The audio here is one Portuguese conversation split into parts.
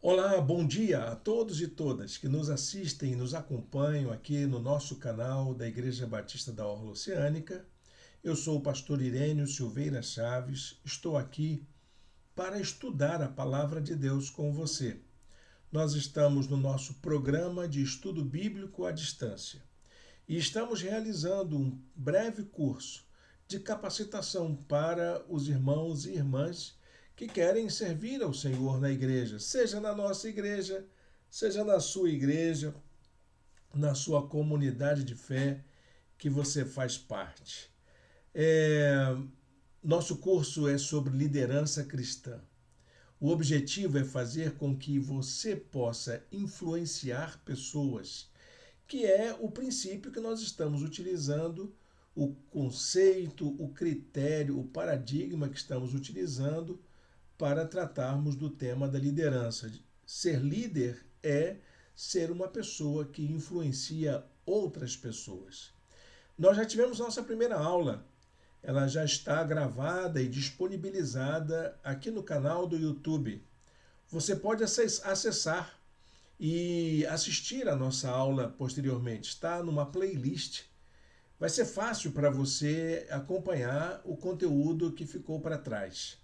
Olá, bom dia a todos e todas que nos assistem e nos acompanham aqui no nosso canal da Igreja Batista da Orla Oceânica. Eu sou o pastor Irênio Silveira Chaves, estou aqui para estudar a palavra de Deus com você. Nós estamos no nosso programa de estudo bíblico à distância e estamos realizando um breve curso de capacitação para os irmãos e irmãs que querem servir ao Senhor na igreja, seja na nossa igreja, seja na sua igreja, na sua comunidade de fé que você faz parte. Nosso curso é sobre liderança cristã. O objetivo é fazer com que você possa influenciar pessoas, que é o princípio que nós estamos utilizando, o conceito, o critério, o paradigma que estamos utilizando para tratarmos do tema da liderança. Ser líder é ser uma pessoa que influencia outras pessoas. Nós já tivemos nossa primeira aula, ela já está gravada e disponibilizada aqui no canal do YouTube. Você pode acessar e assistir a nossa aula posteriormente. Está numa playlist. Vai ser fácil para você acompanhar o conteúdo que ficou para trás.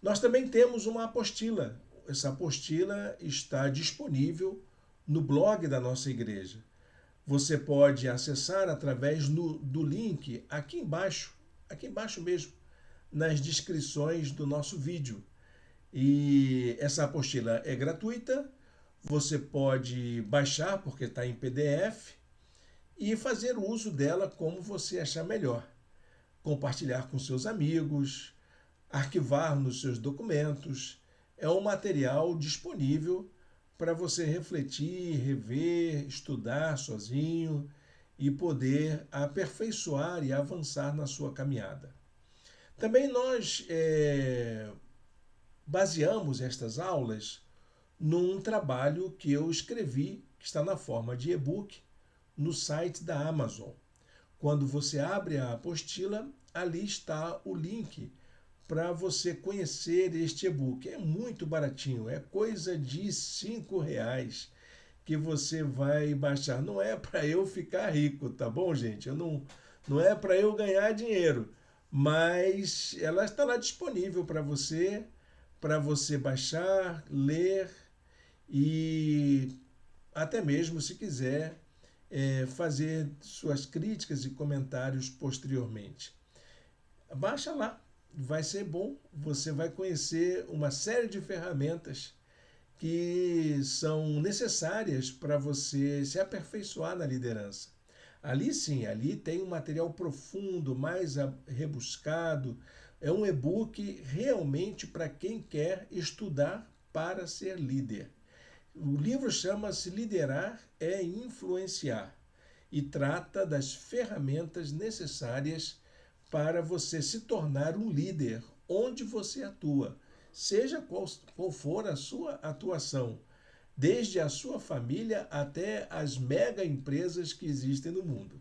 Nós também temos uma apostila. Essa apostila está disponível no blog da nossa igreja. Você pode acessar através do link aqui embaixo mesmo, nas descrições do nosso vídeo. E essa apostila é gratuita, você pode baixar porque está em PDF e fazer uso dela como você achar melhor. Compartilhar com seus amigos, arquivar nos seus documentos. É um material disponível para você refletir, rever, estudar sozinho e poder aperfeiçoar e avançar na sua caminhada. Também nós baseamos estas aulas num trabalho que eu escrevi, que está na forma de e-book, no site da Amazon. Quando você abre a apostila, ali está o link para você conhecer este e-book. É muito baratinho, é coisa de R$ 5 que você vai baixar. Não é para eu ficar rico, tá bom, gente? Não é para eu ganhar dinheiro, mas ela está lá disponível para você baixar, ler e até mesmo, se quiser, fazer suas críticas e comentários posteriormente. Baixa lá, vai ser bom. Você vai conhecer uma série de ferramentas que são necessárias para você se aperfeiçoar na liderança. Ali sim, ali tem um material profundo, mais rebuscado. É um e-book realmente para quem quer estudar para ser líder. O livro chama-se Liderar é Influenciar e trata das ferramentas necessárias para você se tornar um líder onde você atua, seja qual for a sua atuação, desde a sua família até as mega empresas que existem no mundo.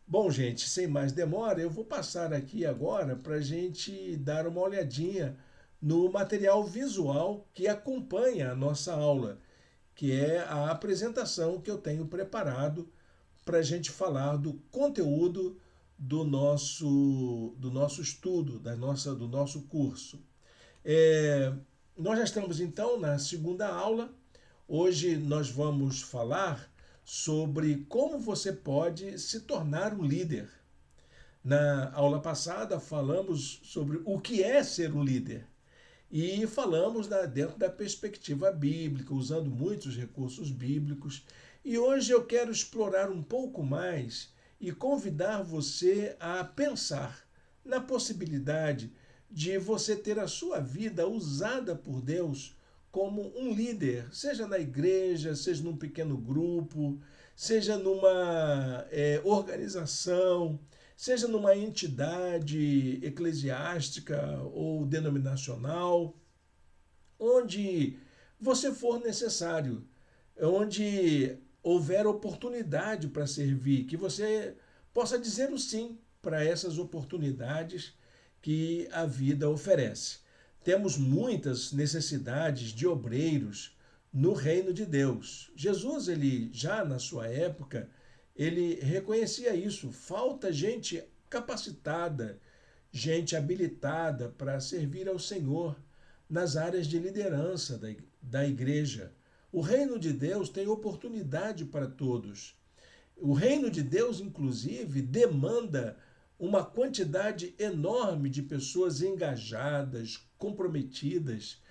Bom, gente, sem mais demora, eu vou passar aqui agora para a gente dar uma olhadinha no material visual que acompanha a nossa aula, que é a apresentação que eu tenho preparado para a gente falar do conteúdo do nosso estudo, do nosso curso. Nós já estamos então na segunda aula. Hoje nós vamos falar sobre como você pode se tornar um líder. Na aula passada falamos sobre o que é ser um líder e falamos dentro da perspectiva bíblica, usando muitos recursos bíblicos. E hoje eu quero explorar um pouco mais e convidar você a pensar na possibilidade de você ter a sua vida usada por Deus como um líder, seja na igreja, seja num pequeno grupo, seja numa organização, seja numa entidade eclesiástica ou denominacional, onde você for necessário, onde houver oportunidade para servir, que você possa dizer o sim para essas oportunidades que a vida oferece. temos muitas necessidades de obreiros no reino de Deus. Jesus, ele já na sua época, ele reconhecia isso. Falta gente capacitada, gente habilitada para servir ao Senhor nas áreas de liderança da igreja. O reino de Deus tem oportunidade para todos. O reino de Deus, inclusive, demanda uma quantidade enorme de pessoas engajadas, comprometidas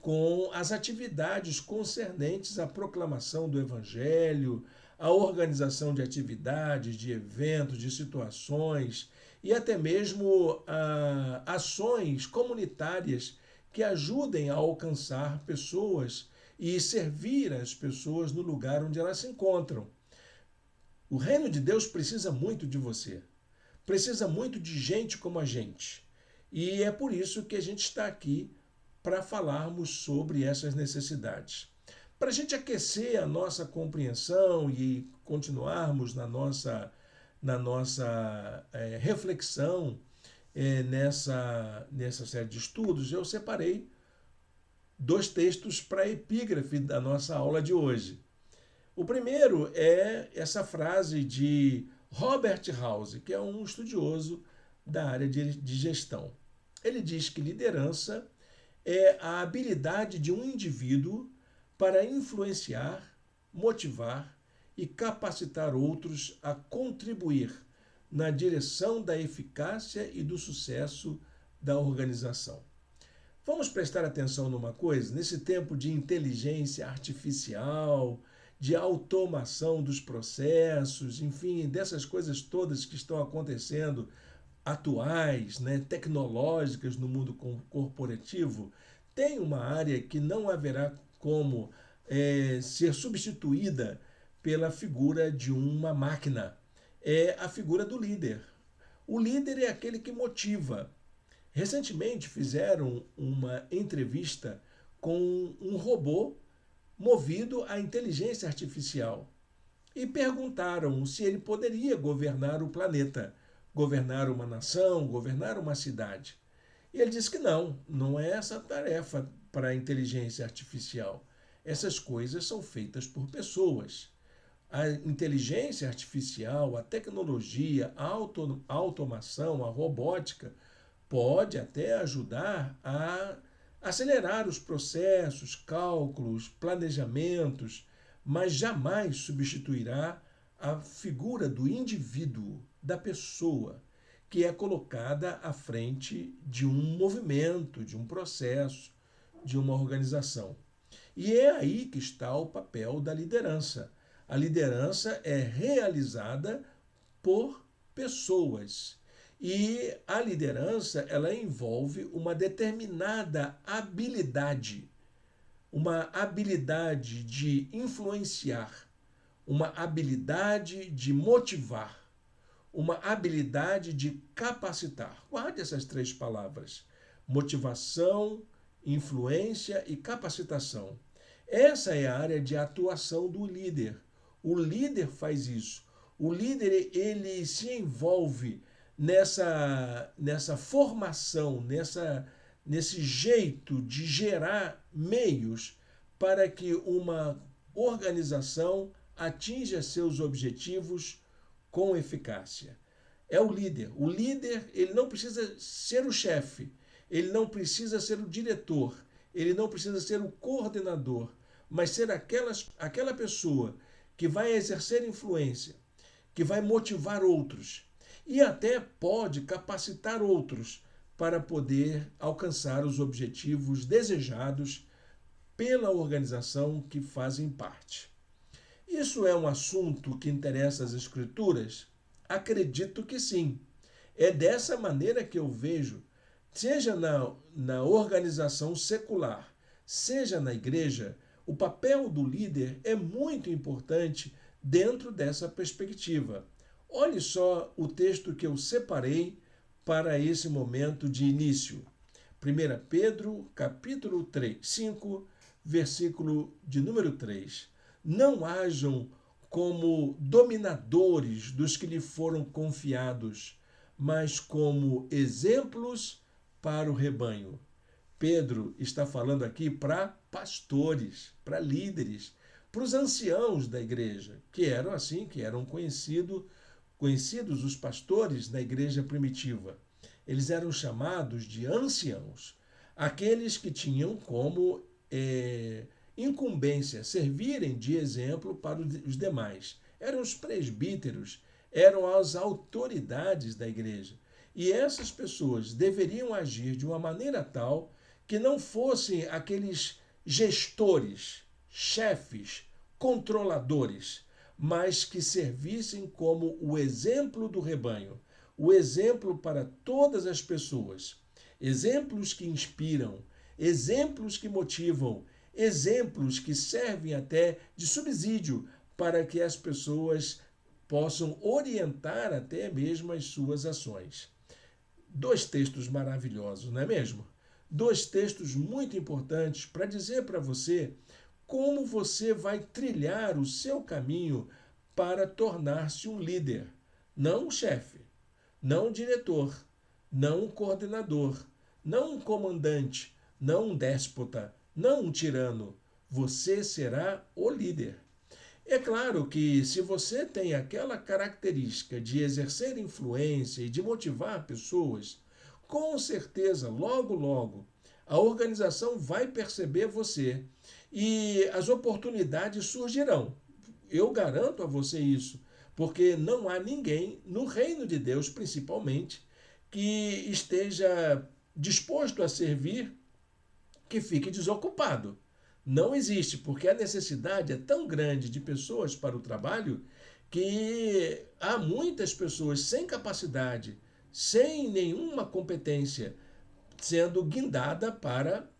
com as atividades concernentes à proclamação do Evangelho, à organização de atividades, de eventos, de situações e até mesmo ações comunitárias que ajudem a alcançar pessoas e servir as pessoas no lugar onde elas se encontram. O reino de Deus precisa muito de você. Precisa muito de gente como a gente. E é por isso que a gente está aqui para falarmos sobre essas necessidades. Para a gente aquecer a nossa compreensão e continuarmos na nossa reflexão nessa série de estudos, eu separei 2 textos para a epígrafe da nossa aula de hoje. O primeiro é essa frase de Robert House, que é um estudioso da área de gestão. Ele diz que liderança é a habilidade de um indivíduo para influenciar, motivar e capacitar outros a contribuir na direção da eficácia e do sucesso da organização. Vamos prestar atenção numa coisa? Nesse tempo de inteligência artificial, de automação dos processos, enfim, dessas coisas todas que estão acontecendo atuais, tecnológicas no mundo corporativo, tem uma área que não haverá como ser substituída pela figura de uma máquina. É a figura do líder. O líder é aquele que motiva. Recentemente fizeram uma entrevista com um robô movido à inteligência artificial e perguntaram se ele poderia governar o planeta, governar uma nação, governar uma cidade. E ele disse que não é essa tarefa para a inteligência artificial. Essas coisas são feitas por pessoas. A inteligência artificial, a tecnologia, a automação, a robótica pode até ajudar a acelerar os processos, cálculos, planejamentos, mas jamais substituirá a figura do indivíduo, da pessoa, que é colocada à frente de um movimento, de um processo, de uma organização. E é aí que está o papel da liderança. A liderança é realizada por pessoas. E a liderança, ela envolve uma determinada habilidade, uma habilidade de influenciar, uma habilidade de motivar, uma habilidade de capacitar. Guarde essas 3 palavras: motivação, influência e capacitação. Essa é a área de atuação do líder. O líder faz isso. O líder, ele se envolve nessa formação, nesse jeito de gerar meios para que uma organização atinja seus objetivos com eficácia. É o líder. O líder, ele não precisa ser o chefe, ele não precisa ser o diretor, ele não precisa ser o coordenador, mas ser aquela pessoa que vai exercer influência, que vai motivar outros e até pode capacitar outros para poder alcançar os objetivos desejados pela organização que fazem parte. Isso é um assunto que interessa as Escrituras? Acredito que sim. É dessa maneira que eu vejo, seja na organização secular, seja na igreja, o papel do líder é muito importante dentro dessa perspectiva. Olhe só o texto que eu separei para esse momento de início. 1 Pedro, capítulo 5, versículo de número 3. Não hajam como dominadores dos que lhe foram confiados, mas como exemplos para o rebanho. Pedro está falando aqui para pastores, para líderes, para os anciãos da igreja, que eram conhecidos os pastores da igreja primitiva. Eles eram chamados de anciãos, aqueles que tinham como incumbência servirem de exemplo para os demais. Eram os presbíteros, eram as autoridades da igreja. E essas pessoas deveriam agir de uma maneira tal que não fossem aqueles gestores, chefes, controladores, mas que servissem como o exemplo do rebanho, o exemplo para todas as pessoas. Exemplos que inspiram, exemplos que motivam, exemplos que servem até de subsídio para que as pessoas possam orientar até mesmo as suas ações. Dois textos maravilhosos, não é mesmo? Dois textos muito importantes para dizer para você como você vai trilhar o seu caminho para tornar-se um líder, não um chefe, não um diretor, não um coordenador, não um comandante, não um déspota, não um tirano. Você será o líder. É claro que se você tem aquela característica de exercer influência e de motivar pessoas, com certeza, logo, logo, a organização vai perceber você e as oportunidades surgirão. Eu garanto a você isso, porque não há ninguém, no reino de Deus principalmente, que esteja disposto a servir que fique desocupado. Não existe, porque a necessidade é tão grande de pessoas para o trabalho que há muitas pessoas sem capacidade, sem nenhuma competência, sendo guindada para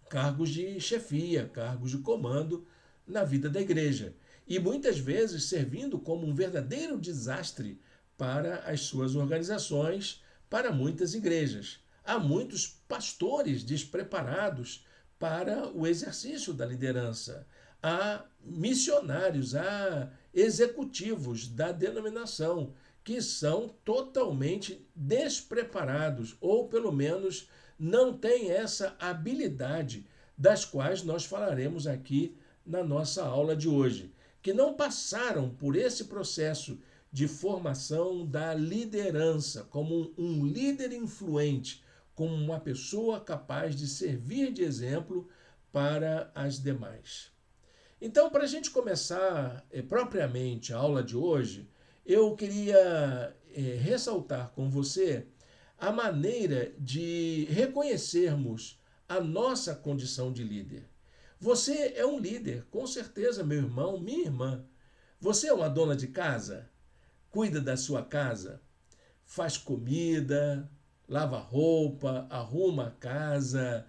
cargos de chefia, cargos de comando na vida da igreja. E muitas vezes servindo como um verdadeiro desastre para as suas organizações, para muitas igrejas. Há muitos pastores despreparados para o exercício da liderança. Há missionários, há executivos da denominação que são totalmente despreparados, ou pelo menos não têm essa habilidade, das quais nós falaremos aqui na nossa aula de hoje, que não passaram por esse processo de formação da liderança, como um líder influente, como uma pessoa capaz de servir de exemplo para as demais. Então, para a gente começar propriamente a aula de hoje, eu queria ressaltar com você a maneira de reconhecermos a nossa condição de líder. Você é um líder, com certeza, meu irmão, minha irmã. Você é uma dona de casa? Cuida da sua casa? Faz comida, lava roupa, arruma a casa,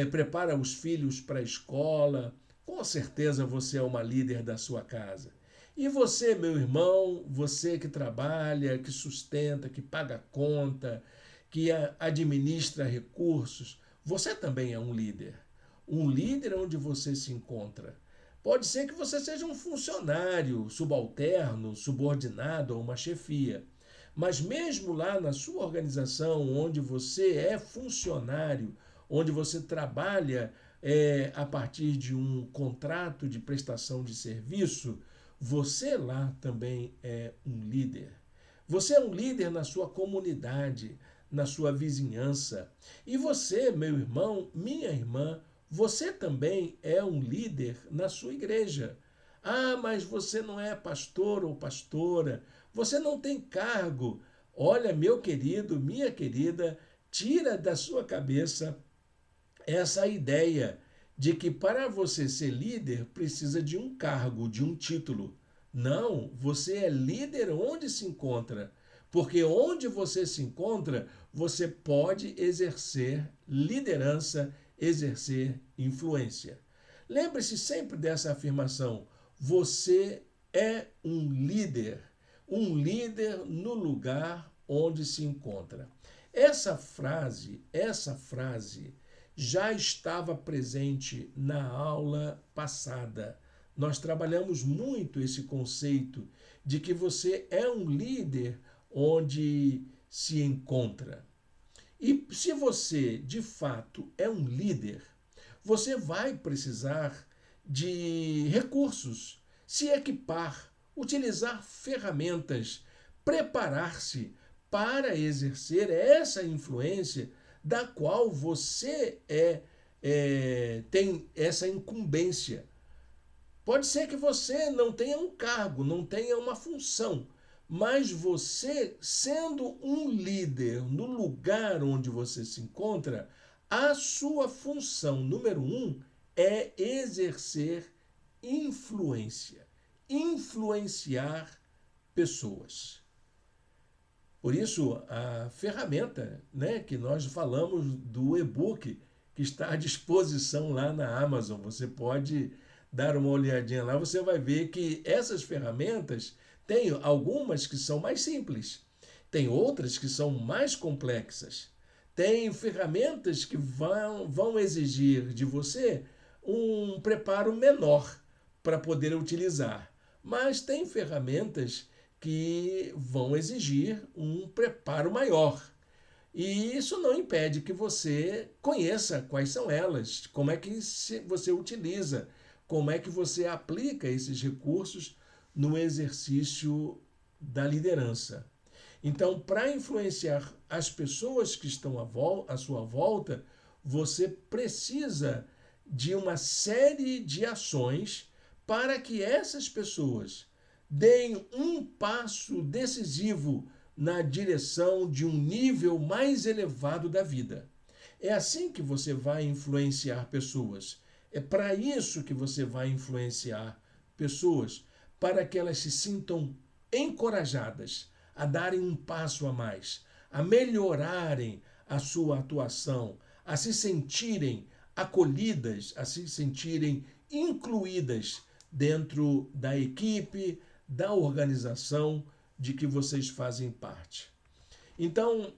prepara os filhos para a escola. Com certeza você é uma líder da sua casa. E você, meu irmão, você que trabalha, que sustenta, que paga conta, que administra recursos, você também é um líder. Um líder onde você se encontra. Pode ser que você seja um funcionário subalterno, subordinado a uma chefia. Mas mesmo lá na sua organização, onde você é funcionário, onde você trabalha a partir de um contrato de prestação de serviço, você lá também é um líder. Você é um líder na sua comunidade, na sua vizinhança. E você, meu irmão, minha irmã, você também é um líder na sua igreja. Ah, mas você não é pastor ou pastora, você não tem cargo. Olha, meu querido, minha querida, tira da sua cabeça essa ideia de que para você ser líder precisa de um cargo, de um título. Não, você é líder onde se encontra. Porque onde você se encontra, você pode exercer liderança, exercer influência. Lembre-se sempre dessa afirmação: você é um líder no lugar onde se encontra. Essa frase já estava presente na aula passada. Nós trabalhamos muito esse conceito de que você é um líder onde se encontra. E se você, de fato, é um líder, você vai precisar de recursos, se equipar, utilizar ferramentas, preparar-se para exercer essa influência da qual você tem essa incumbência. Pode ser que você não tenha um cargo, não tenha uma função, mas você, sendo um líder no lugar onde você se encontra, a sua função número um é exercer influência, influenciar pessoas. Por isso, a ferramenta, né, que nós falamos do e-book, que está à disposição lá na Amazon, você pode dar uma olhadinha lá, você vai ver que essas ferramentas tem algumas que são mais simples, tem outras que são mais complexas. Tem ferramentas que vão exigir de você um preparo menor para poder utilizar. Mas tem ferramentas que vão exigir um preparo maior. E isso não impede que você conheça quais são elas, como é que você utiliza, como é que você aplica esses recursos no exercício da liderança. Então, para influenciar as pessoas que estão à sua volta, você precisa de uma série de ações para que essas pessoas deem um passo decisivo na direção de um nível mais elevado da vida. É assim que você vai influenciar pessoas. É para isso que você vai influenciar pessoas, para que elas se sintam encorajadas a darem um passo a mais, a melhorarem a sua atuação, a se sentirem acolhidas, a se sentirem incluídas dentro da equipe, da organização de que vocês fazem parte. Então,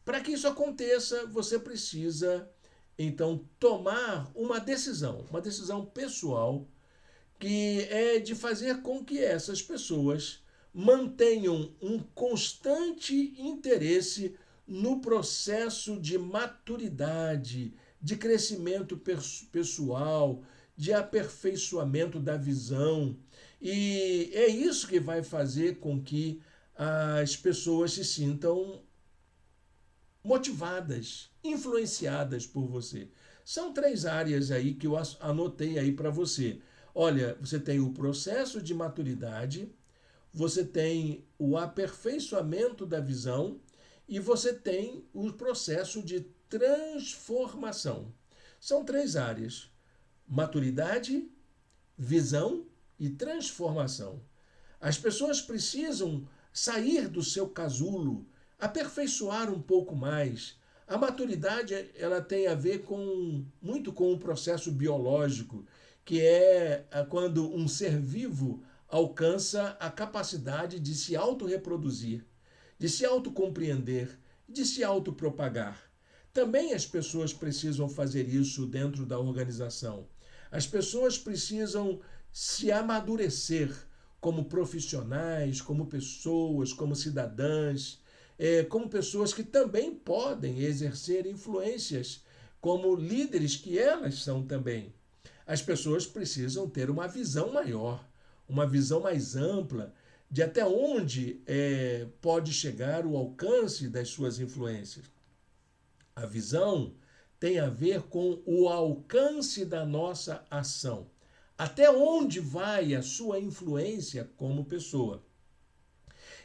para que isso aconteça, você precisa então tomar uma decisão pessoal, que é de fazer com que essas pessoas mantenham um constante interesse no processo de maturidade, de crescimento pessoal, de aperfeiçoamento da visão. E é isso que vai fazer com que as pessoas se sintam motivadas, influenciadas por você. São 3 áreas aí que eu anotei aí para você. Olha, você tem o processo de maturidade, você tem o aperfeiçoamento da visão e você tem o processo de transformação. São 3 áreas: maturidade, visão e transformação. As pessoas precisam sair do seu casulo, aperfeiçoar um pouco mais. A maturidade, ela tem a ver muito com o processo biológico, que é quando um ser vivo alcança a capacidade de se autorreproduzir, de se autocompreender, de se autopropagar. Também as pessoas precisam fazer isso dentro da organização. As pessoas precisam se amadurecer como profissionais, como pessoas, como cidadãs, como pessoas que também podem exercer influências como líderes que elas são também. As pessoas precisam ter uma visão maior, uma visão mais ampla de até onde pode chegar o alcance das suas influências. A visão tem a ver com o alcance da nossa ação. Até onde vai a sua influência como pessoa?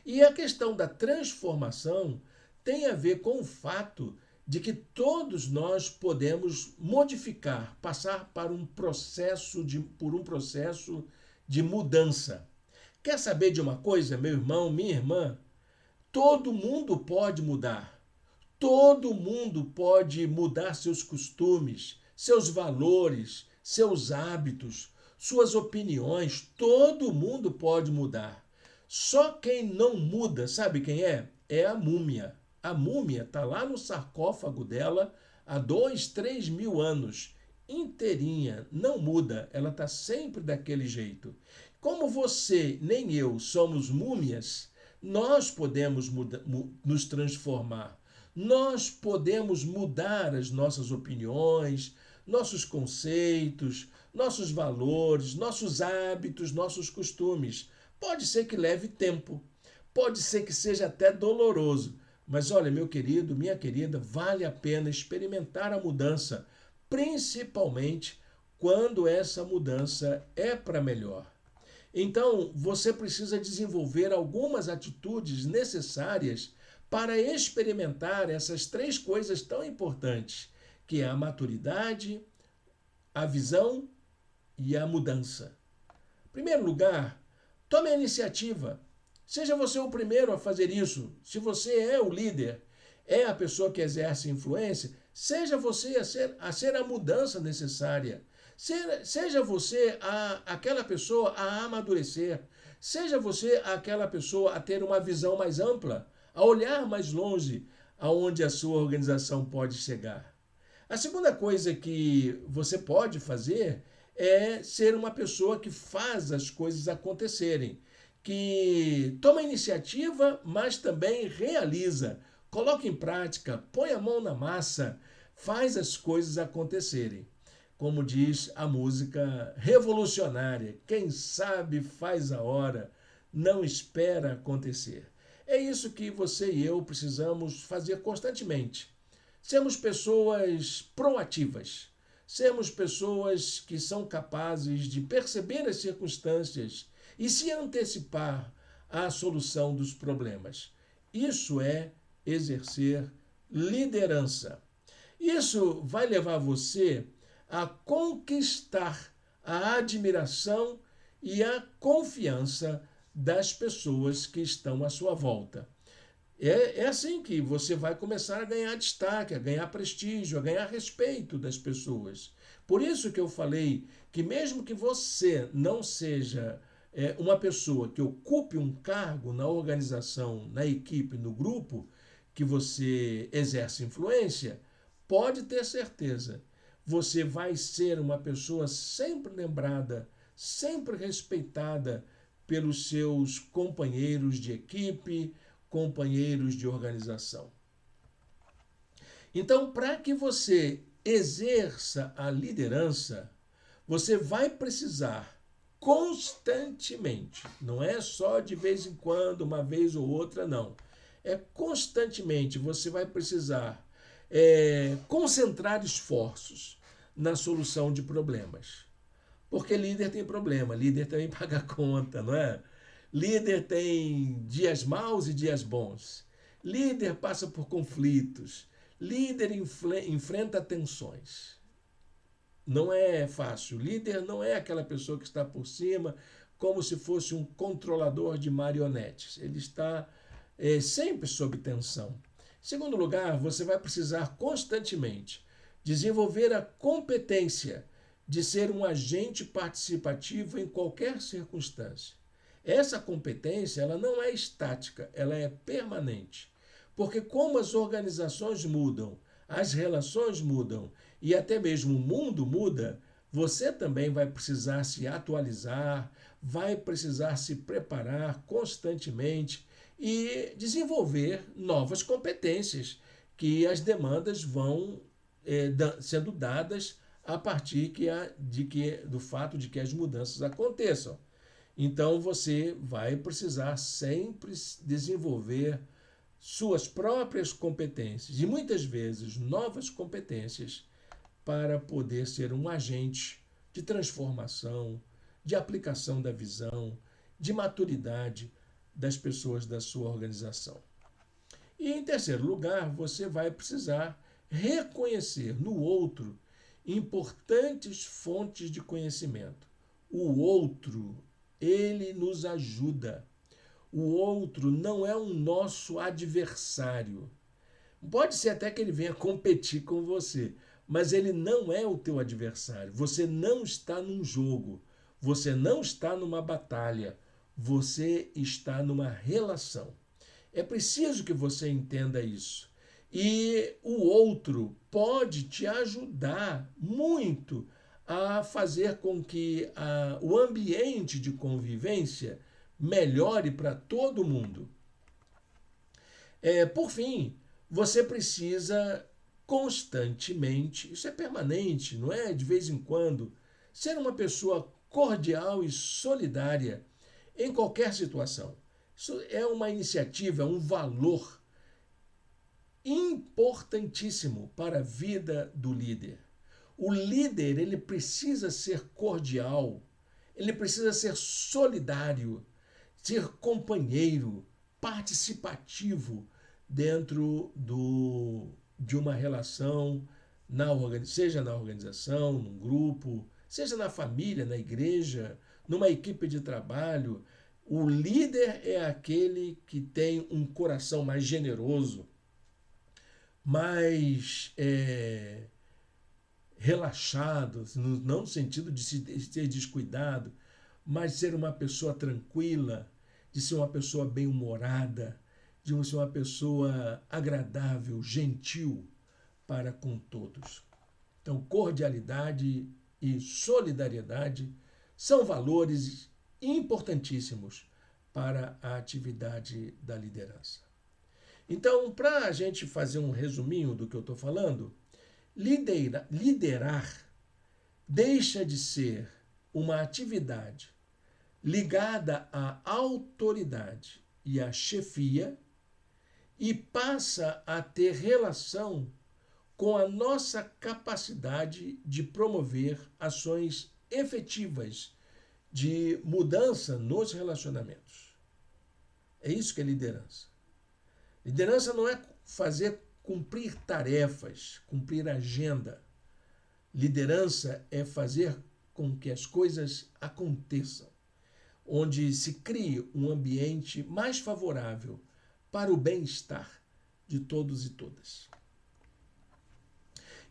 E a questão da transformação tem a ver com o fato de que todos nós podemos modificar, passar por um processo de mudança. Quer saber de uma coisa, meu irmão, minha irmã? Todo mundo pode mudar. Todo mundo pode mudar seus costumes, seus valores, seus hábitos, suas opiniões. Todo mundo pode mudar. Só quem não muda, sabe quem é? É a múmia. A múmia está lá no sarcófago dela há 2, 3 mil anos. Inteirinha, não muda, ela está sempre daquele jeito. Como você nem eu somos múmias, nós podemos nos transformar. Nós podemos mudar as nossas opiniões, nossos conceitos, nossos valores, nossos hábitos, nossos costumes. Pode ser que leve tempo, pode ser que seja até doloroso, mas olha, meu querido, minha querida, vale a pena experimentar a mudança, principalmente quando essa mudança é para melhor. Então, você precisa desenvolver algumas atitudes necessárias para experimentar essas três coisas tão importantes, que é a maturidade, a visão e a mudança. Em primeiro lugar, tome a iniciativa. Seja você o primeiro a fazer isso. Se você é o líder, é a pessoa que exerce influência, seja você a ser a mudança necessária. Seja você aquela pessoa a amadurecer. Seja você aquela pessoa a ter uma visão mais ampla, a olhar mais longe aonde a sua organização pode chegar. A segunda coisa que você pode fazer é ser uma pessoa que faz as coisas acontecerem, que toma iniciativa, mas também realiza, coloca em prática, põe a mão na massa, faz as coisas acontecerem. Como diz a música revolucionária, quem sabe faz a hora, não espera acontecer. É isso que você e eu precisamos fazer constantemente. Sermos pessoas proativas, sermos pessoas que são capazes de perceber as circunstâncias e se antecipar à solução dos problemas. Isso é exercer liderança. Isso vai levar você a conquistar a admiração e a confiança das pessoas que estão à sua volta. É assim que você vai começar a ganhar destaque, a ganhar prestígio, a ganhar respeito das pessoas. Por isso que eu falei que mesmo que você não seja uma pessoa que ocupe um cargo na organização, na equipe, no grupo que você exerce influência, pode ter certeza, você vai ser uma pessoa sempre lembrada, sempre respeitada pelos seus companheiros de equipe, companheiros de organização. Então, para que você exerça a liderança, você vai precisar constantemente, não é só de vez em quando, uma vez ou outra, não. É constantemente, você vai precisar concentrar esforços na solução de problemas. Porque líder tem problema, líder também paga conta, não é? Líder tem dias maus e dias bons. Líder passa por conflitos. Líder enfrenta tensões. Não é fácil. Líder não é aquela pessoa que está por cima como se fosse um controlador de marionetes. Ele está sempre sob tensão. Em segundo lugar, você vai precisar constantemente desenvolver a competência de ser um agente participativo em qualquer circunstância. Essa competência ela não é estática, ela é permanente. Porque como as organizações mudam, as relações mudam e até mesmo o mundo muda, você também vai precisar se atualizar, vai precisar se preparar constantemente e desenvolver novas competências que as demandas vão sendo dadas a partir do fato de que as mudanças aconteçam. Então você vai precisar sempre desenvolver suas próprias competências e muitas vezes novas competências para poder ser um agente de transformação, de aplicação da visão, de maturidade das pessoas da sua organização. E em terceiro lugar, você vai precisar reconhecer no outro importantes fontes de conhecimento. O outro, ele nos ajuda. O outro não é um nosso adversário. Pode ser até que ele venha competir com você, mas ele não é o teu adversário. Você não está num jogo, você não está numa batalha, você está numa relação. É preciso que você entenda isso. E o outro pode te ajudar muito a fazer com que o ambiente de convivência melhore para todo mundo. Por fim, você precisa constantemente, isso é permanente, não é de vez em quando, ser uma pessoa cordial e solidária em qualquer situação. Isso é uma iniciativa, é um valor importantíssimo para a vida do líder. O líder, ele precisa ser cordial, ele precisa ser solidário, ser companheiro, participativo dentro de uma relação, seja na organização, num grupo, seja na família, na igreja, numa equipe de trabalho. O líder é aquele que tem um coração mais generoso, mais relaxado, não no sentido de ser descuidado, mas ser uma pessoa tranquila, de ser uma pessoa bem-humorada, de ser uma pessoa agradável, gentil para com todos. Então, cordialidade e solidariedade são valores importantíssimos para a atividade da liderança. Então, para a gente fazer um resuminho do que eu estou falando, liderar deixa de ser uma atividade ligada à autoridade e à chefia e passa a ter relação com a nossa capacidade de promover ações efetivas de mudança nos relacionamentos. É isso que é liderança. Liderança não é fazer cumprir tarefas, cumprir agenda. Liderança é fazer com que as coisas aconteçam, onde se crie um ambiente mais favorável para o bem-estar de todos e todas.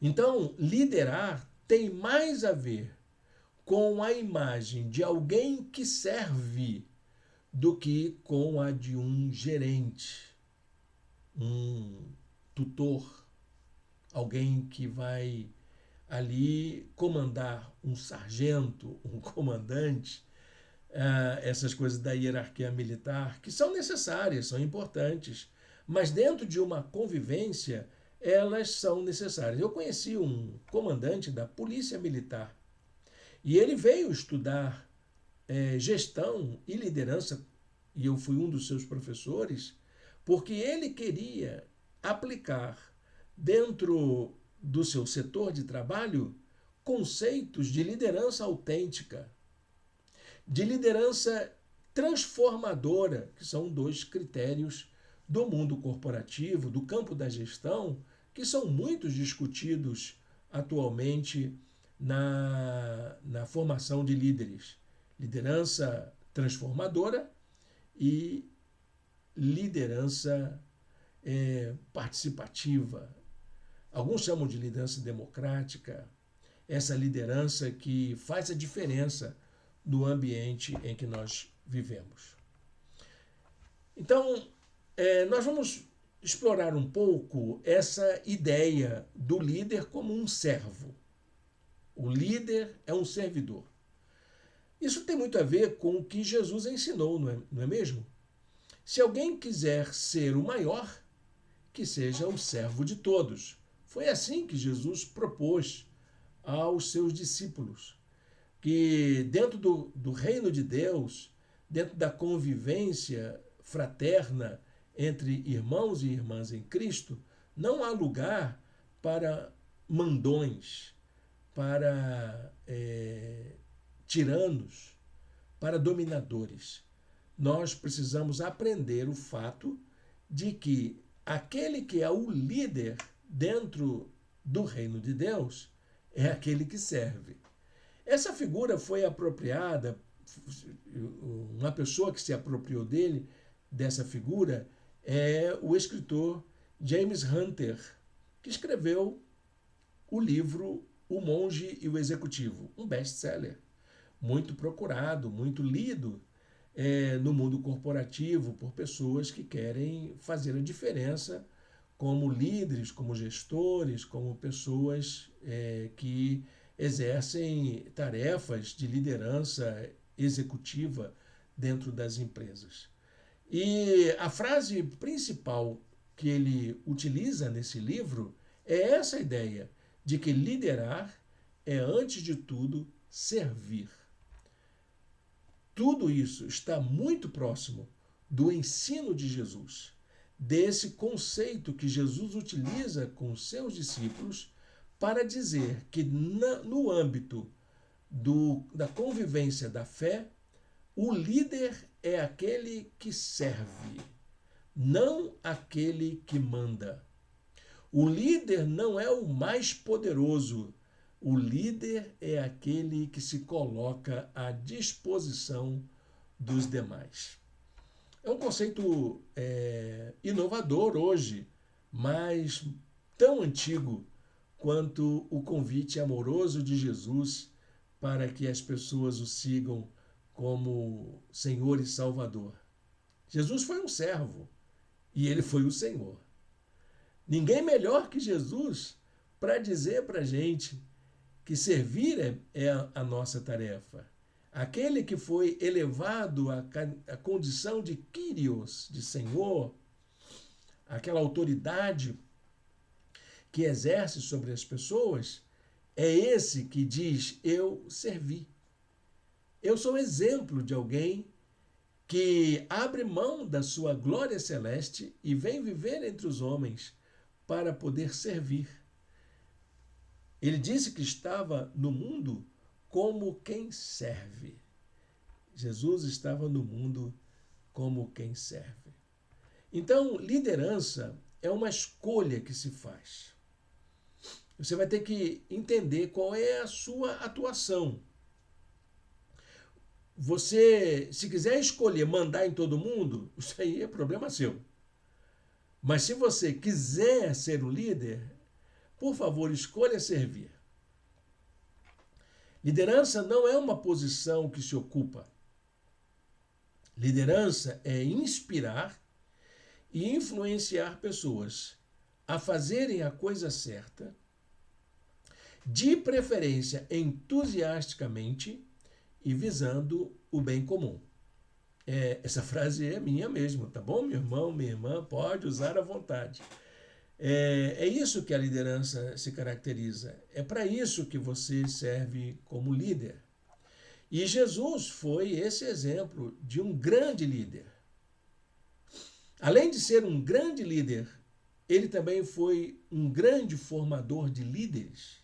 Então, liderar tem mais a ver com a imagem de alguém que serve do que com a de um gerente, um tutor, alguém que vai ali comandar um sargento, um comandante, essas coisas da hierarquia militar, que são necessárias, são importantes, mas dentro de uma convivência, elas são necessárias. Eu conheci um comandante da Polícia Militar e ele veio estudar gestão e liderança, e eu fui um dos seus professores, porque ele queria aplicar dentro do seu setor de trabalho conceitos de liderança autêntica, de liderança transformadora, que são dois critérios do mundo corporativo, do campo da gestão, que são muito discutidos atualmente na formação de líderes. Liderança transformadora e liderança participativa. Alguns chamam de liderança democrática, essa liderança que faz a diferença no ambiente em que nós vivemos. Então, nós vamos explorar um pouco essa ideia do líder como um servo. O líder é um servidor. Isso tem muito a ver com o que Jesus ensinou, não é mesmo? Se alguém quiser ser o maior, que seja o servo de todos. Foi assim que Jesus propôs aos seus discípulos, que dentro do reino de Deus, dentro da convivência fraterna entre irmãos e irmãs em Cristo, não há lugar para mandões, para tiranos, para dominadores. Nós precisamos aprender o fato de que aquele que é o líder dentro do reino de Deus é aquele que serve. Essa figura foi apropriada, uma pessoa que se apropriou dessa figura, é o escritor James Hunter, que escreveu o livro O Monge e o Executivo, um best-seller, muito procurado, muito lido no mundo corporativo por pessoas que querem fazer a diferença como líderes, como gestores, como pessoas que exercem tarefas de liderança executiva dentro das empresas. E a frase principal que ele utiliza nesse livro é essa ideia de que liderar é, antes de tudo, servir. Tudo isso está muito próximo do ensino de Jesus, desse conceito que Jesus utiliza com os seus discípulos para dizer que no âmbito da convivência da fé, o líder é aquele que serve, não aquele que manda. O líder não é o mais poderoso. O líder é aquele que se coloca à disposição dos demais. É um conceito inovador hoje, mas tão antigo quanto o convite amoroso de Jesus para que as pessoas o sigam como Senhor e Salvador. Jesus foi um servo e ele foi o Senhor. Ninguém melhor que Jesus para dizer para a gente que servir é a nossa tarefa. Aquele que foi elevado à condição de Kyrios, de Senhor, aquela autoridade que exerce sobre as pessoas, é esse que diz: eu servi. Eu sou exemplo de alguém que abre mão da sua glória celeste e vem viver entre os homens para poder servir. Ele disse que estava no mundo como quem serve. Jesus estava no mundo como quem serve. Então, liderança é uma escolha que se faz. Você vai ter que entender qual é a sua atuação. Você, se quiser escolher mandar em todo mundo, isso aí é problema seu. Mas se você quiser ser um líder, por favor, escolha servir. Liderança não é uma posição que se ocupa. Liderança é inspirar e influenciar pessoas a fazerem a coisa certa, de preferência entusiasticamente e visando o bem comum. Essa frase é minha mesmo, tá bom, meu irmão, minha irmã? Pode usar à vontade. É isso que a liderança se caracteriza. É para isso que você serve como líder. E Jesus foi esse exemplo de um grande líder. Além de ser um grande líder, ele também foi um grande formador de líderes.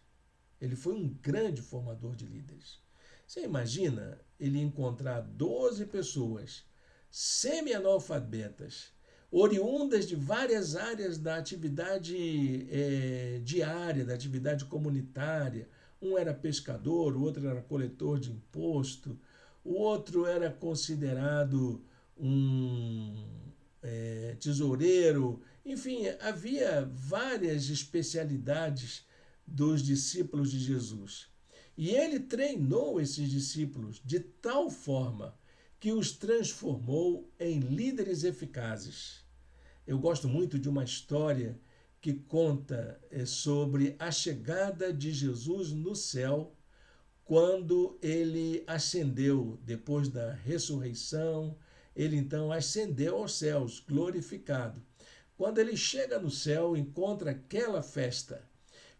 Ele foi um grande formador de líderes. Você imagina ele encontrar 12 pessoas semi-analfabetas, oriundas de várias áreas da atividade diária, da atividade comunitária. Um era pescador, o outro era coletor de imposto, o outro era considerado um tesoureiro. Enfim, havia várias especialidades dos discípulos de Jesus. E ele treinou esses discípulos de tal forma que os transformou em líderes eficazes. Eu gosto muito de uma história que conta sobre a chegada de Jesus no céu, quando ele ascendeu depois da ressurreição. Ele então ascendeu aos céus, glorificado. Quando ele chega no céu, encontra aquela festa.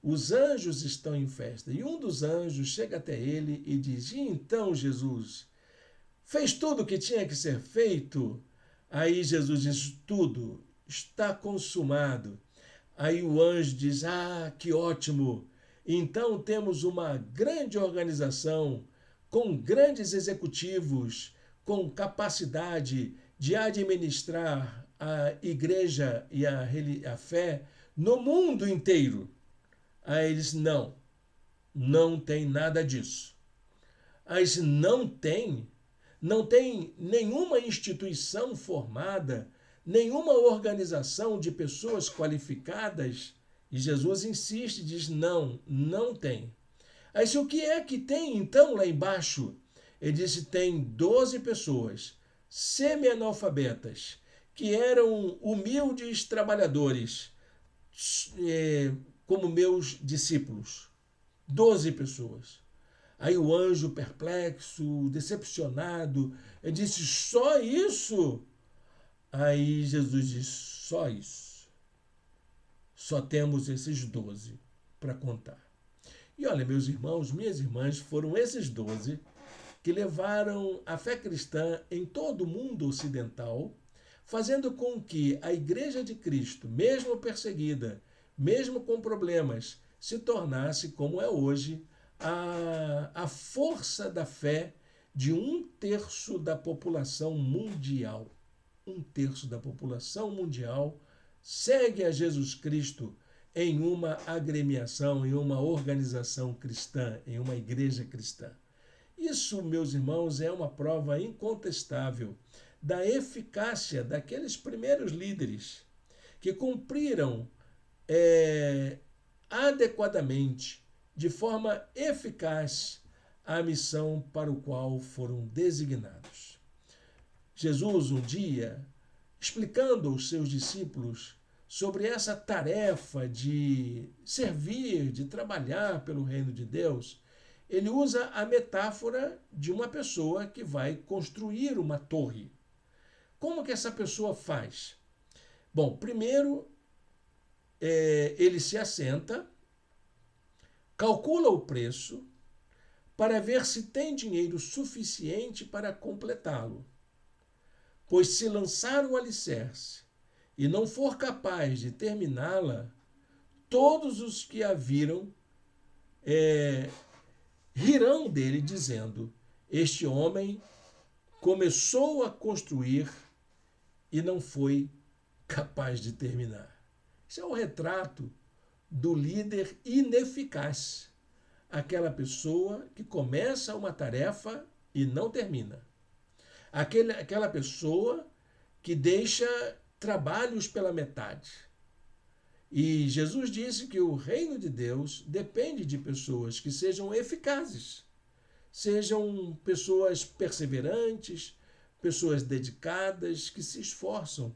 Os anjos estão em festa. E um dos anjos chega até ele e diz: e então, Jesus, fez tudo o que tinha que ser feito? Aí Jesus diz: tudo está consumado. Aí o anjo diz: ah, que ótimo! Então temos uma grande organização, com grandes executivos, com capacidade de administrar a igreja e a fé no mundo inteiro. Aí eles: não tem nada disso. Aí eles: não tem nenhuma instituição formada, nenhuma organização de pessoas qualificadas. E Jesus insiste, diz: não tem. Aí o que é que tem então lá embaixo? Ele disse: tem 12 pessoas semi-analfabetas, que eram humildes trabalhadores, como meus discípulos. 12 pessoas. Aí o anjo, perplexo, decepcionado, ele disse: só isso? Aí Jesus disse: só isso. Só temos esses 12 para contar. E olha, meus irmãos, minhas irmãs, foram esses 12 que levaram a fé cristã em todo o mundo ocidental, fazendo com que a Igreja de Cristo, mesmo perseguida, mesmo com problemas, se tornasse, como é hoje, a força da fé de 1/3 da população mundial. 1/3 da população mundial segue a Jesus Cristo em uma agremiação, em uma organização cristã, em uma igreja cristã. Isso, meus irmãos, é uma prova incontestável da eficácia daqueles primeiros líderes que cumpriram adequadamente, de forma eficaz, a missão para o qual foram designados. Jesus, um dia, explicando aos seus discípulos sobre essa tarefa de servir, de trabalhar pelo reino de Deus, ele usa a metáfora de uma pessoa que vai construir uma torre. Como que essa pessoa faz? Bom, primeiro ele se assenta, calcula o preço para ver se tem dinheiro suficiente para completá-lo. Pois se lançar o alicerce e não for capaz de terminá-la, todos os que a viram rirão dele, dizendo: este homem começou a construir e não foi capaz de terminar. Isso é o retrato do líder ineficaz. Aquela pessoa que começa uma tarefa e não termina. Aquela pessoa que deixa trabalhos pela metade. E Jesus disse que o reino de Deus depende de pessoas que sejam eficazes, sejam pessoas perseverantes, pessoas dedicadas, que se esforçam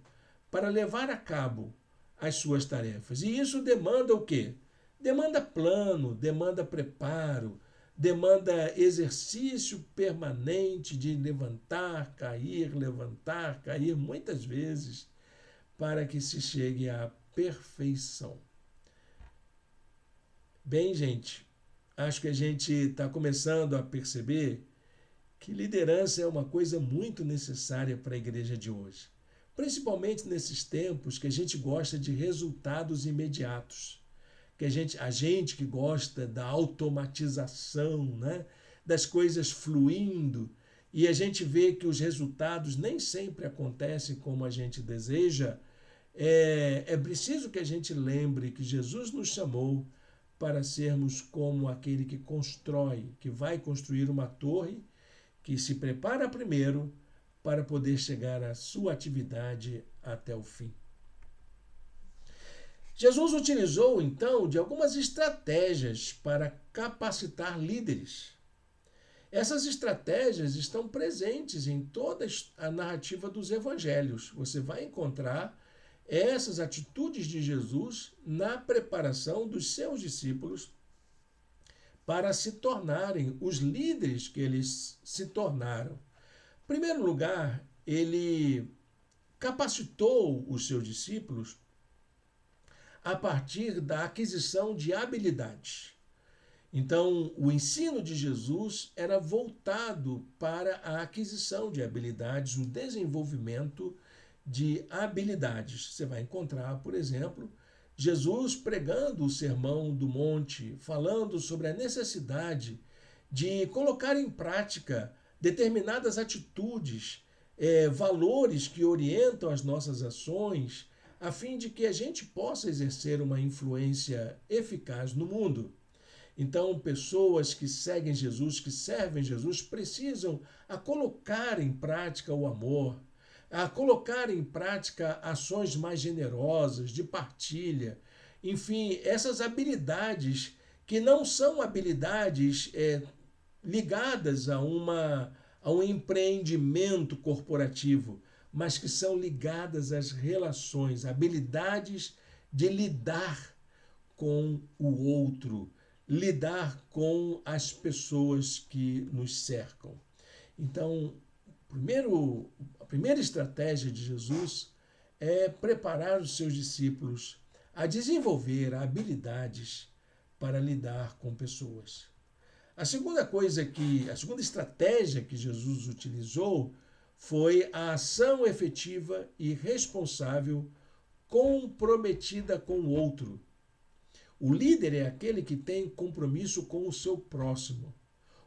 para levar a cabo as suas tarefas. E isso demanda o quê? Demanda plano, demanda preparo, demanda exercício permanente de levantar, cair, muitas vezes, para que se chegue à perfeição. Bem, gente, acho que a gente está começando a perceber que liderança é uma coisa muito necessária para a igreja de hoje. Principalmente nesses tempos que a gente gosta de resultados imediatos. Que a gente que gosta da automatização, né? Das coisas fluindo, e a gente vê que os resultados nem sempre acontecem como a gente deseja, é preciso que a gente lembre que Jesus nos chamou para sermos como aquele que constrói, que vai construir uma torre, que se prepara primeiro para poder chegar à sua atividade até o fim. Jesus utilizou, então, de algumas estratégias para capacitar líderes. Essas estratégias estão presentes em toda a narrativa dos evangelhos. Você vai encontrar essas atitudes de Jesus na preparação dos seus discípulos para se tornarem os líderes que eles se tornaram. Em primeiro lugar, ele capacitou os seus discípulos a partir da aquisição de habilidades. Então, o ensino de Jesus era voltado para a aquisição de habilidades, o desenvolvimento de habilidades. Você vai encontrar, por exemplo, Jesus pregando o Sermão do Monte, falando sobre a necessidade de colocar em prática determinadas atitudes, valores que orientam as nossas ações, a fim de que a gente possa exercer uma influência eficaz no mundo. Então, pessoas que seguem Jesus, que servem Jesus, precisam a colocar em prática o amor, a colocar em prática ações mais generosas, de partilha, enfim, essas habilidades que não são habilidades ligadas a um empreendimento corporativo, mas que são ligadas às relações, habilidades de lidar com o outro, lidar com as pessoas que nos cercam. Então, a primeira estratégia de Jesus é preparar os seus discípulos a desenvolver habilidades para lidar com pessoas. A segunda estratégia que Jesus utilizou foi a ação efetiva e responsável comprometida com o outro. O líder é aquele que tem compromisso com o seu próximo.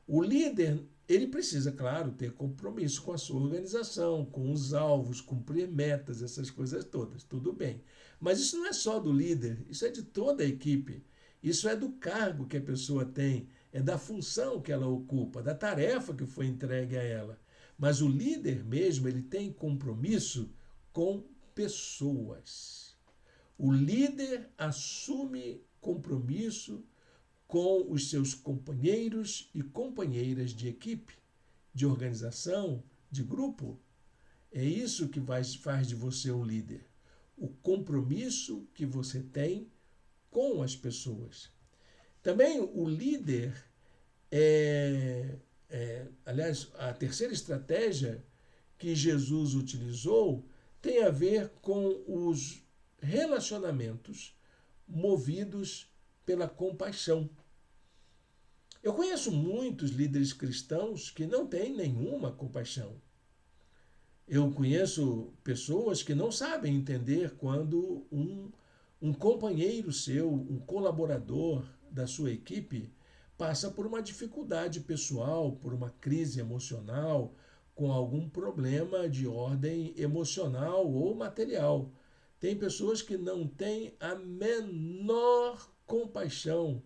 O líder, ele precisa, claro, ter compromisso com a sua organização, com os alvos, cumprir metas, essas coisas todas, tudo bem. Mas isso não é só do líder, isso é de toda a equipe. Isso é do cargo que a pessoa tem, é da função que ela ocupa, da tarefa que foi entregue a ela. Mas o líder mesmo, ele tem compromisso com pessoas. O líder assume compromisso com os seus companheiros e companheiras de equipe, de organização, de grupo. É isso que faz de você um líder. O compromisso que você tem com as pessoas. Também o líder aliás, a terceira estratégia que Jesus utilizou tem a ver com os relacionamentos movidos pela compaixão. Eu conheço muitos líderes cristãos que não têm nenhuma compaixão. Eu conheço pessoas que não sabem entender quando um companheiro seu, um colaborador da sua equipe, passa por uma dificuldade pessoal, por uma crise emocional, com algum problema de ordem emocional ou material. Tem pessoas que não têm a menor compaixão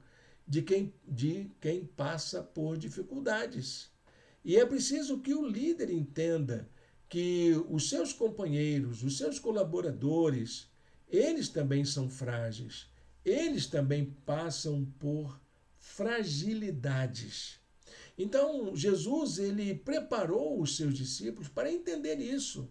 de quem passa por dificuldades. E é preciso que o líder entenda que os seus companheiros, os seus colaboradores, eles também são frágeis, eles também passam por fragilidades. Então, Jesus, ele preparou os seus discípulos para entender isso,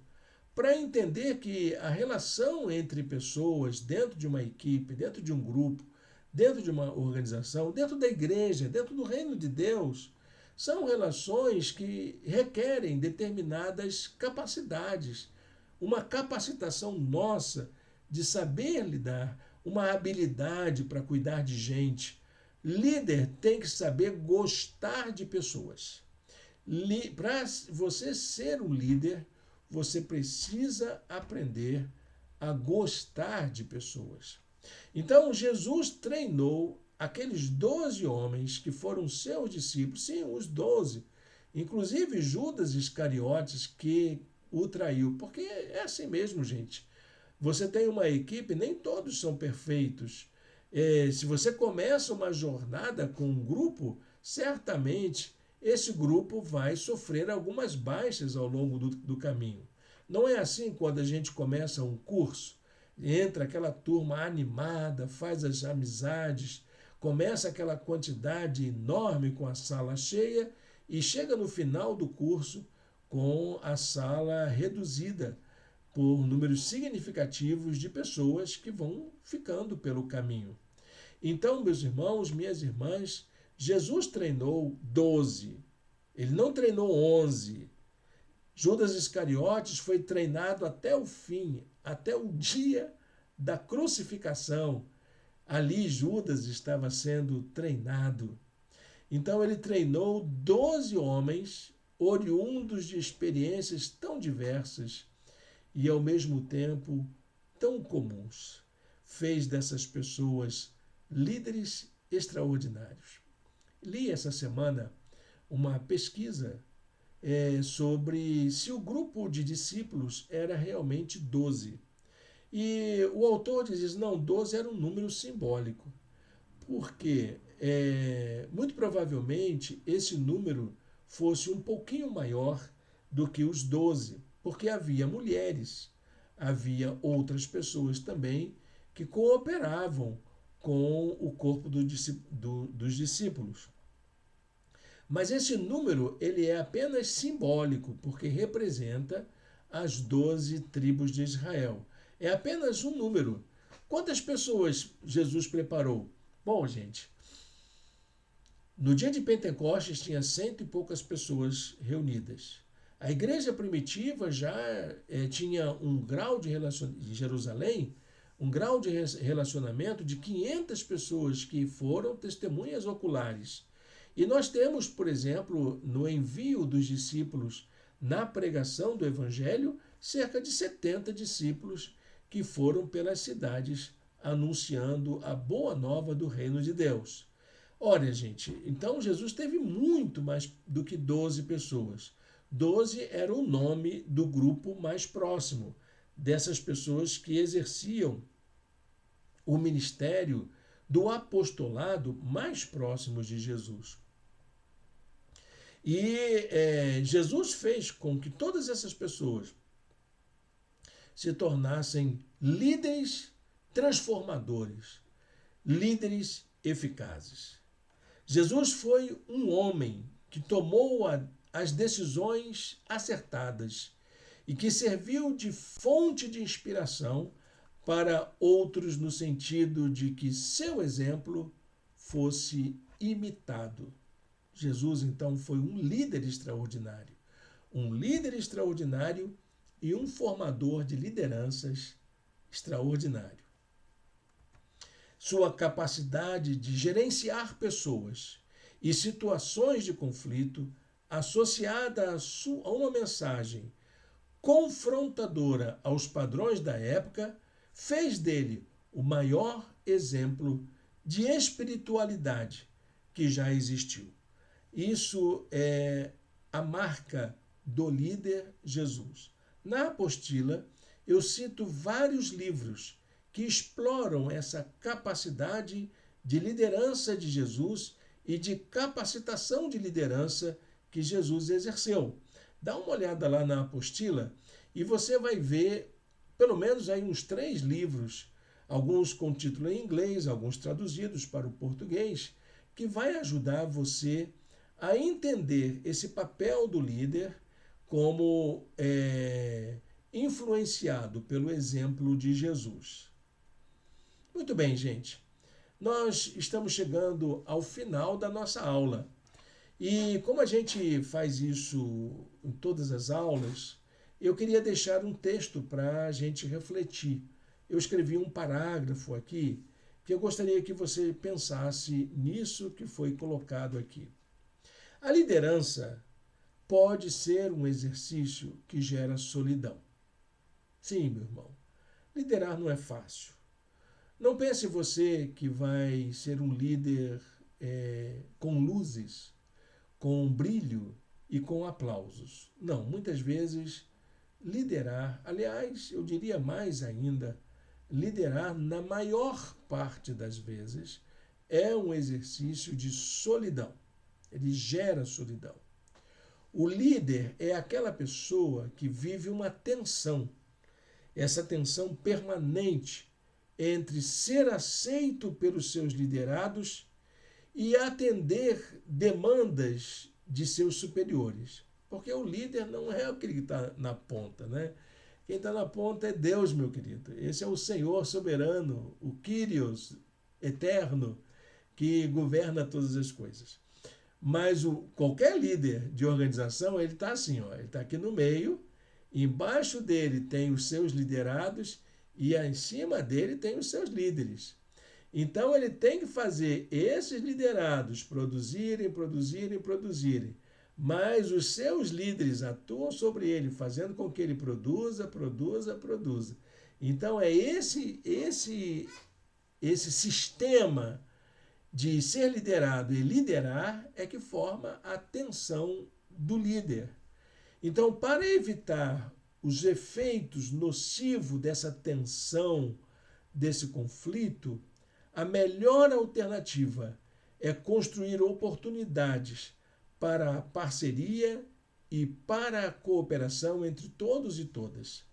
para entender que a relação entre pessoas dentro de uma equipe, dentro de um grupo, dentro de uma organização, dentro da igreja, dentro do reino de Deus, são relações que requerem determinadas capacidades, uma capacitação nossa de saber lidar, uma habilidade para cuidar de gente. Líder tem que saber gostar de pessoas. Para você ser um líder, você precisa aprender a gostar de pessoas. Então, Jesus treinou aqueles 12 homens que foram seus discípulos, sim, os 12, inclusive Judas Iscariotes, que o traiu, porque é assim mesmo, gente. Você tem uma equipe, nem todos são perfeitos. Se você começa uma jornada com um grupo, certamente esse grupo vai sofrer algumas baixas ao longo do caminho. Não é assim quando a gente começa um curso, entra aquela turma animada, faz as amizades, começa aquela quantidade enorme com a sala cheia e chega no final do curso com a sala reduzida por números significativos de pessoas que vão ficando pelo caminho. Então, meus irmãos, minhas irmãs, Jesus treinou 12, ele não treinou 11. Judas Iscariotes foi treinado até o fim, até o dia da crucificação. Ali Judas estava sendo treinado. Então ele treinou 12 homens oriundos de experiências tão diversas e ao mesmo tempo tão comuns. Fez dessas pessoas líderes extraordinários. Li essa semana uma pesquisa sobre se o grupo de discípulos era realmente 12. E o autor diz, não, 12 era um número simbólico. Porque muito provavelmente esse número fosse um pouquinho maior do que os 12, porque havia mulheres, havia outras pessoas também que cooperavam com o corpo dos discípulos. Mas esse número ele é apenas simbólico, porque representa as 12 tribos de Israel. É apenas um número. Quantas pessoas Jesus preparou? Bom, gente, no dia de Pentecostes tinha 100 e poucas pessoas reunidas. A igreja primitiva já tinha um grau de Jerusalém um grau de relacionamento de 500 pessoas que foram testemunhas oculares. E nós temos, por exemplo, no envio dos discípulos na pregação do Evangelho, cerca de 70 discípulos que foram pelas cidades anunciando a boa nova do reino de Deus. Olha, gente, então Jesus teve muito mais do que 12 pessoas. 12 era o nome do grupo mais próximo, dessas pessoas que exerciam o ministério do apostolado mais próximos de Jesus. E Jesus fez com que todas essas pessoas se tornassem líderes transformadores, líderes eficazes. Jesus foi um homem que tomou as decisões acertadas e que serviu de fonte de inspiração para outros no sentido de que seu exemplo fosse imitado. Jesus, então, foi um líder extraordinário e um formador de lideranças extraordinário. Sua capacidade de gerenciar pessoas e situações de conflito, associada a uma mensagem confrontadora aos padrões da época, fez dele o maior exemplo de espiritualidade que já existiu. Isso é a marca do líder Jesus. Na apostila, eu cito vários livros que exploram essa capacidade de liderança de Jesus e de capacitação de liderança que Jesus exerceu. Dá uma olhada lá na apostila e você vai ver pelo menos aí uns 3 livros, alguns com título em inglês, alguns traduzidos para o português, que vai ajudar você a entender esse papel do líder como influenciado pelo exemplo de Jesus. Muito bem, gente. Nós estamos chegando ao final da nossa aula. E como a gente faz isso em todas as aulas, eu queria deixar um texto para a gente refletir. Eu escrevi um parágrafo aqui que eu gostaria que você pensasse nisso que foi colocado aqui. A liderança pode ser um exercício que gera solidão. Sim, meu irmão, liderar não é fácil. Não pense você que vai ser um líder com luzes, com brilho e com aplausos. Não, muitas vezes liderar, aliás, eu diria mais ainda, liderar na maior parte das vezes é um exercício de solidão. Ele gera solidão. O líder é aquela pessoa que vive uma tensão, essa tensão permanente entre ser aceito pelos seus liderados e atender demandas de seus superiores. Porque o líder não é aquele que está na ponta, né? Quem está na ponta é Deus, meu querido. Esse é o Senhor soberano, o Kyrios eterno, que governa todas as coisas. Mas qualquer líder de organização, ele está assim, ó, ele está aqui no meio, embaixo dele tem os seus liderados e em cima dele tem os seus líderes. Então ele tem que fazer esses liderados produzirem, mas os seus líderes atuam sobre ele, fazendo com que ele produza. Então é esse sistema de ser liderado e liderar é que forma a tensão do líder. Então, para evitar os efeitos nocivos dessa tensão, desse conflito, a melhor alternativa é construir oportunidades para a parceria e para a cooperação entre todos e todas.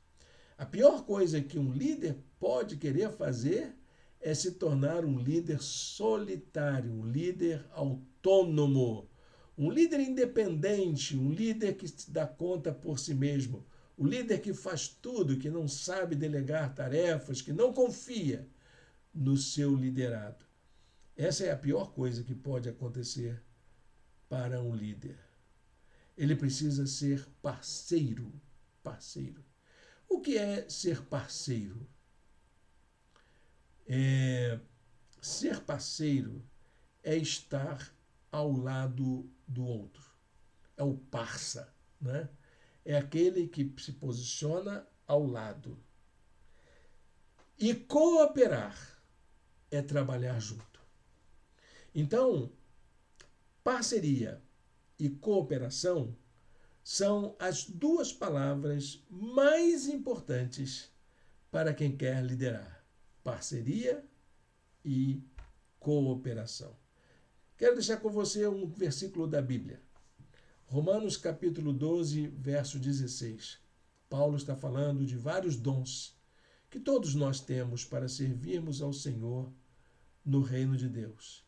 A pior coisa que um líder pode querer fazer é se tornar um líder solitário, um líder autônomo, um líder independente, um líder que se dá conta por si mesmo, o líder que faz tudo, que não sabe delegar tarefas, que não confia no seu liderado. Essa é a pior coisa que pode acontecer para um líder. Ele precisa ser parceiro. Parceiro. O que é ser parceiro? Ser parceiro é estar ao lado do outro. É o parça, né? É aquele que se posiciona ao lado. E cooperar é trabalhar junto. Então, parceria e cooperação são as duas palavras mais importantes para quem quer liderar. Parceria e cooperação. Quero deixar com você um versículo da Bíblia. Romanos capítulo 12, verso 16. Paulo está falando de vários dons que todos nós temos para servirmos ao Senhor no reino de Deus.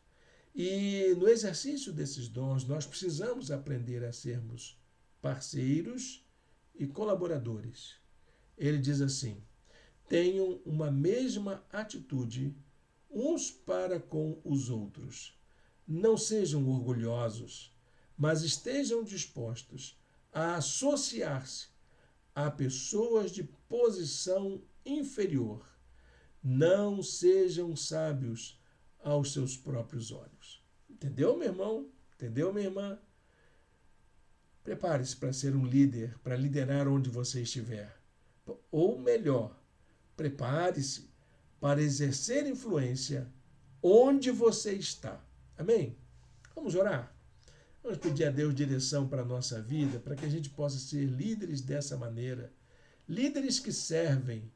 E no exercício desses dons, nós precisamos aprender a sermos parceiros e colaboradores. Ele diz assim: tenham uma mesma atitude uns para com os outros. Não sejam orgulhosos, mas estejam dispostos a associar-se a pessoas de posição inferior. Não sejam sábios aos seus próprios olhos. Entendeu, meu irmão? Entendeu, minha irmã? Prepare-se para ser um líder, para liderar onde você estiver. Ou melhor, prepare-se para exercer influência onde você está. Amém? Vamos orar? Vamos pedir a Deus direção para a nossa vida, para que a gente possa ser líderes dessa maneira. Líderes que servem,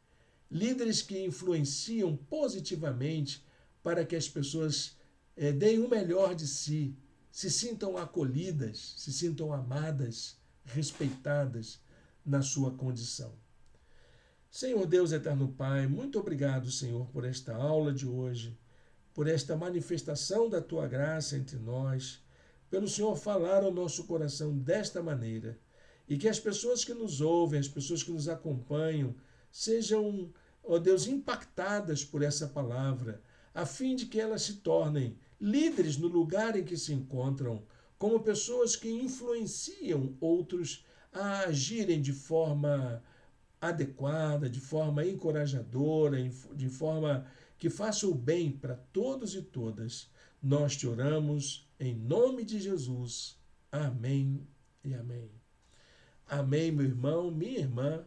líderes que influenciam positivamente para que as pessoas deem o melhor de si, se sintam acolhidas, se sintam amadas, respeitadas na sua condição. Senhor Deus eterno Pai, muito obrigado, Senhor, por esta aula de hoje, por esta manifestação da Tua graça entre nós, pelo Senhor falar ao nosso coração desta maneira, e que as pessoas que nos ouvem, as pessoas que nos acompanham, sejam, ó Deus, impactadas por essa palavra, a fim de que elas se tornem líderes no lugar em que se encontram, como pessoas que influenciam outros a agirem de forma adequada, de forma encorajadora, de forma que faça o bem para todos e todas. Nós te oramos em nome de Jesus. Amém e amém. Amém, meu irmão, minha irmã.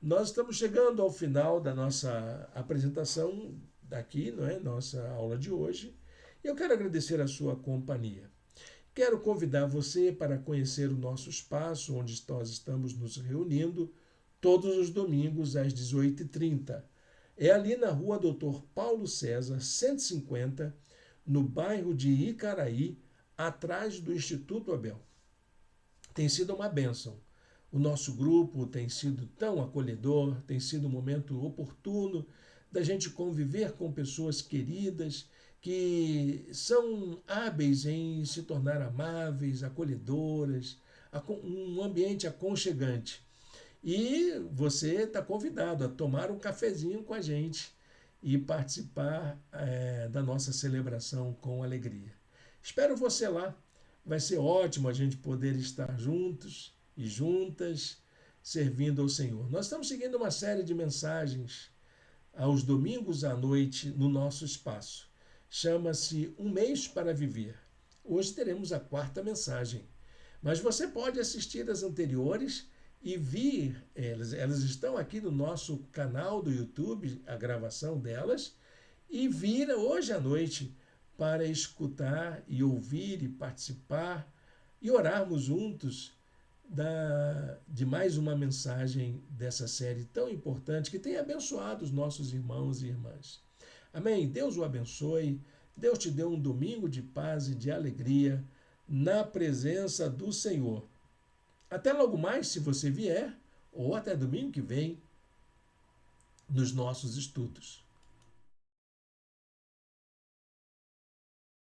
Nós estamos chegando ao final da nossa apresentação daqui, não é? Nossa aula de hoje. E eu quero agradecer a sua companhia. Quero convidar você para conhecer o nosso espaço, onde nós estamos nos reunindo todos os domingos às 18h30. É ali na rua Dr. Paulo César, 150, no bairro de Icaraí, atrás do Instituto Abel. Tem sido uma bênção. O nosso grupo tem sido tão acolhedor, tem sido um momento oportuno da gente conviver com pessoas queridas que são hábeis em se tornar amáveis, acolhedoras, um ambiente aconchegante. E você está convidado a tomar um cafezinho com a gente e participar da nossa celebração com alegria. Espero você lá. Vai ser ótimo a gente poder estar juntos e juntas servindo ao Senhor. Nós estamos seguindo uma série de mensagens aos domingos à noite no nosso espaço. Chama-se Um Mês para Viver. Hoje teremos a 4ª mensagem. Mas você pode assistir as anteriores e vir, elas estão aqui no nosso canal do YouTube, a gravação delas, e vir hoje à noite para escutar e ouvir e participar e orarmos juntos de mais uma mensagem dessa série tão importante que tem abençoado os nossos irmãos e irmãs. Amém? Deus o abençoe. Deus te dê um domingo de paz e de alegria na presença do Senhor. Até logo mais, se você vier, ou até domingo que vem, nos nossos estudos.